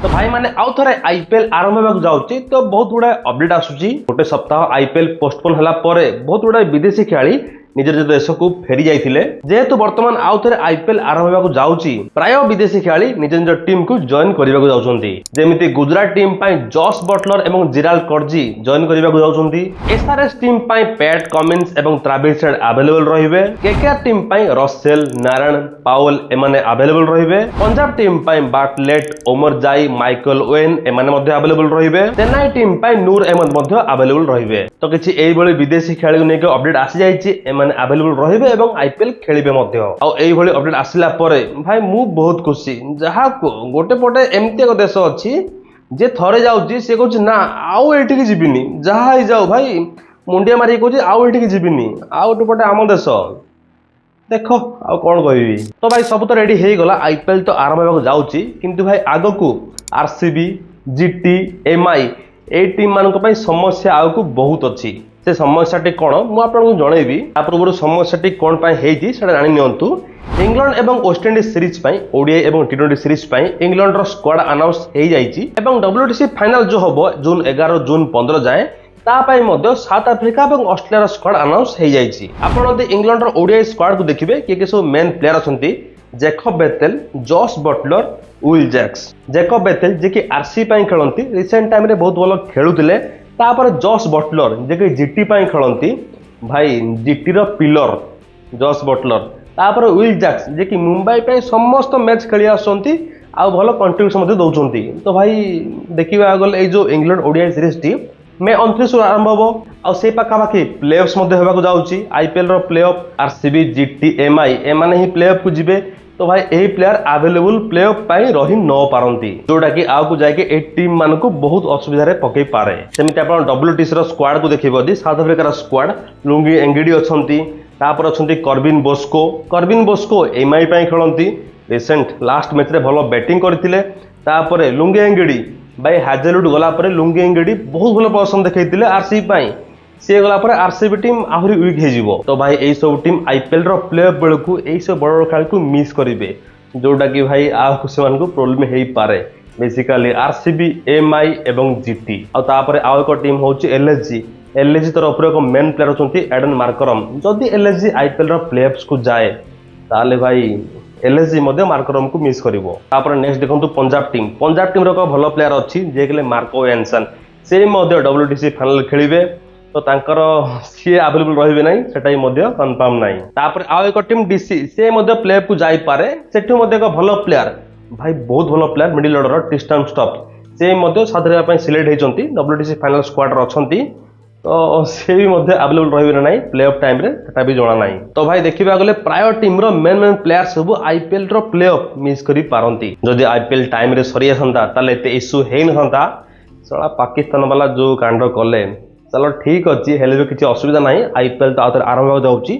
तो भाई माने आउ थरे आईपीएल आरंभ होगा जाउची तो बहुत गुडा अपडेट आसुची गोटे सप्ताह आईपीएल पोस्टपोन हला परे बहुत गुडा विदेशी खेलाड़ी निज निज देश को फेरी जाइथिले जेहेतु वर्तमान आउ थरे आईपीएल आरंभ होगा जाउची प्राय विदेशी खेलाड़ी निज निज टीम को जॉइन करबा को जाउछंती जेमिति गुजरात टीम पाई जॉस बटलर एवं जिराल कर्जी जॉइन करबा को जाउछंती एसआरएच टीम पाई पैट कमिंस एवं ट्रेविस हेड अवेलेबल रहिबे केकेआर टीम पाई रसेल नारायण पाउल एमाने अवेलेबल रहिबे पंजाब टीम पाई बाटलेट ओमर जाई माइकल ओवेन एमाने मध्ये अवेलेबल रहिबे चेन्नई टीम पाई नूर अहमद मध्ये अवेलेबल रहिबे तो किछि एई भली विदेशी खेलाड़ी को नेके अपडेट आसी जाइछि एमाने अवेलेबल रहिबे एवं आईपीएल खेलिबे मध्ये आ एई भली अपडेट आसिला परे भाई मु बहुत खुशी जहा को गोटे पटे एमती एक देश अछि जे थरे जाउछि से कहछि ना आउ एठी के जिबिनी जहा ही जाऊ भाई मुंडिया मारी कहछि आउ एठी के जिबिनी आउ टपटे आम देश देखो आ कौन कहबी तो भाई सब तो रेडी हे गला आईपीएल तो आरंभ होगा जाउछि किंतु भाई आगो को आरसीबी जीटी एमआई ए टीम मानक पई समस्या आगो बहुत अछि से समस्या टी कोन मु आपन जणेबी आ पूर्व समस्या टी कोन पई हेछि सेटा जानि नियंतु इंग्लैंड एवं वेस्ट इंडीज सीरीज पई ओडीआई एवं टी20 सीरीज पई इंग्लैंड रो स्क्वाड अनाउंस हे जाइछि एवं डब्ल्यूटीसी फाइनल जो हबो जून 11 जून 15 जाए ता पई मध्ये साउथ अफ्रीका एवं ऑस्ट्रेलिया रो स्क्वाड अनाउंस हे जाइछि आपन दे इंग्लैंड रो ओडीआई स्क्वाड को देखिबे के सब मेन प्लेयर अछंती Jacob Bethell Jos Buttler Will Jacks Jacob Bethell जे कि आरसी पई खेलंती रिसेंट टाइम रे बहुत भलो खेलुतिले तापर जॉस बटलर जे कि जीटी पई खेलंती भाई जीटी रो पिलर जॉस बटलर तापर विल जैक्स जे कि मुंबई पे समस्त मैच खेली आसंती आ भलो कंट्रीब्यूशन मध्ये दउचंती तो भाई देखिबा गल ए जो इंग्लैंड ओडीआई सीरीज टी मे 29 आरंभ हो आ से पाखापाखि प्लेऑफ्स मध्ये होबाक जाउची आईपीएल रो प्लेऑफ आरसीबी जीटी एमआई एमाने ही प्लेऑफ को जिबे तो भाई एही प्लेयर अवेलेबल प्लेऑफ पाई रही न पारंती जोटा कि आउ को जाके ए टीम मान को बहुत असुविधा रे पकई पारे सेमिति आपण डब्ल्यूटीसी रो स्क्वाड को देखिबो दी साउथ अफ्रीका रो स्क्वाड लुंगी एंगडी अछंती तापर अछंती कर्बिन बोस्को एमआई पाई खेलंती रिसेंट लास्ट मैच रे भलो बैटिंग करथिले तापर लुंगी एंगडी भाई हाजेलुड गला परे लुंगी एंगडी बहुत भलो प्रदर्शन देखैतिले आरसीबी पाई से गला परे आरसीबी टीम आहुरी वीक हे जिवो तो भाई एई सब टीम आईपीएल रो प्लेऑफ बेलकु एई सब बड़ खेल को मिस करिवे जोटा कि भाई आ कुसे को प्रॉब्लम हेई पारे बेसिकली आरसीबी एमआई एवं जीटी आ तापर आ एक टीम होची एलएसजी तरफ रो एक मेन प्लेयर होचंती एडन मार्करम जदी एलएसजी आईपीएल रो प्लेऑफ्स को जाए ताले भाई एलएसजी मध्ये मार्करम को मिस करिवो तापर नेक्स्ट देखंतु पंजाब टीम रो एक भलो प्लेयर अछि जे गेले मार्को एनसन से मध्ये डब्ल्यूटीसी फाइनल खेलिबे तो तांकर सी अवेलेबल रहिबे नै सेटाई मध्ये कंफर्म नै तापर आ एक टीम डीसी से मध्ये प्लेऑफ को जाई पारे सेठु मध्ये एक भलो प्लेयर भाई बहुत भलो player middle order Tristan stop से मध्ये साधरिया पई सिलेक्ट हेचंती डब्ल्यूटीसी फाइनल स्क्वाड रो अछंती तो से भी मध्ये अवेलेबल रहिबे नै प्लेऑफ टाइम रे सेटा भी जणा नै तो भाई देखिबा गले प्राय टीम रो मेन प्लेयर सब आईपीएल रो प्लेऑफ मिस करी पारंती जदी आईपीएल टाइम रे सरी आसंता ताले एते इशू हेइ नहंता सला पाकिस्तान वाला जो कांड कले चलो ठीक अच्छी हेल्ले किसी असुविधा ना आईपीएल तो आउे आरंभ हो जाऊँगी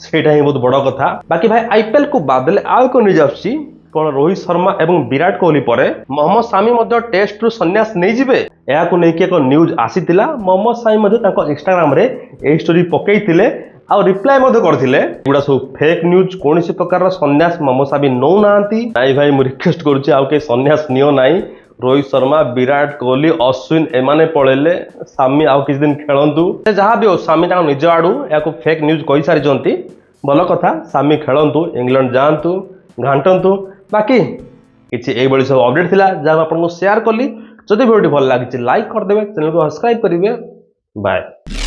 सेटा ही बहुत बड़ कथा बाकी भाई आईपीएल को बादले आउ एक न्यूज आसी कौन रोहित शर्मा एवं विराट कोहली पर मोहम्मद शामी टेस्ट रु संन्यास नहीं जिबे या को लेकिन एक न्यूज आसीथिला मोहम्मद शामी इंस्टाग्राम रे ए स्टोरी पकईथिले आ रिप्लाई करथिले गुडा सब फेक न्यूज कौन सी प्रकार संन्यास मोहम्मद शामी नौ नांती नाई भाई मु रिक्वेस्ट करूची आउ के संन्यास नियो नाई रोहित शर्मा विराट कोहली अश्विन एमाने पळेले सामी आउ किछ दिन खेलंतु से जहां भी हो सामी ता निज आडू या को फेक न्यूज कहि सारी जंती भलो कथा सामी खेलंतु इंग्लैंड जांतु घांटंतु बाकी किछि एई बळी सब अपडेट थिला जा आपन को शेयर करली जदि वीडियो भल लागिछि लाइक कर देबे चैनल को सब्सक्राइब करिवे बाय।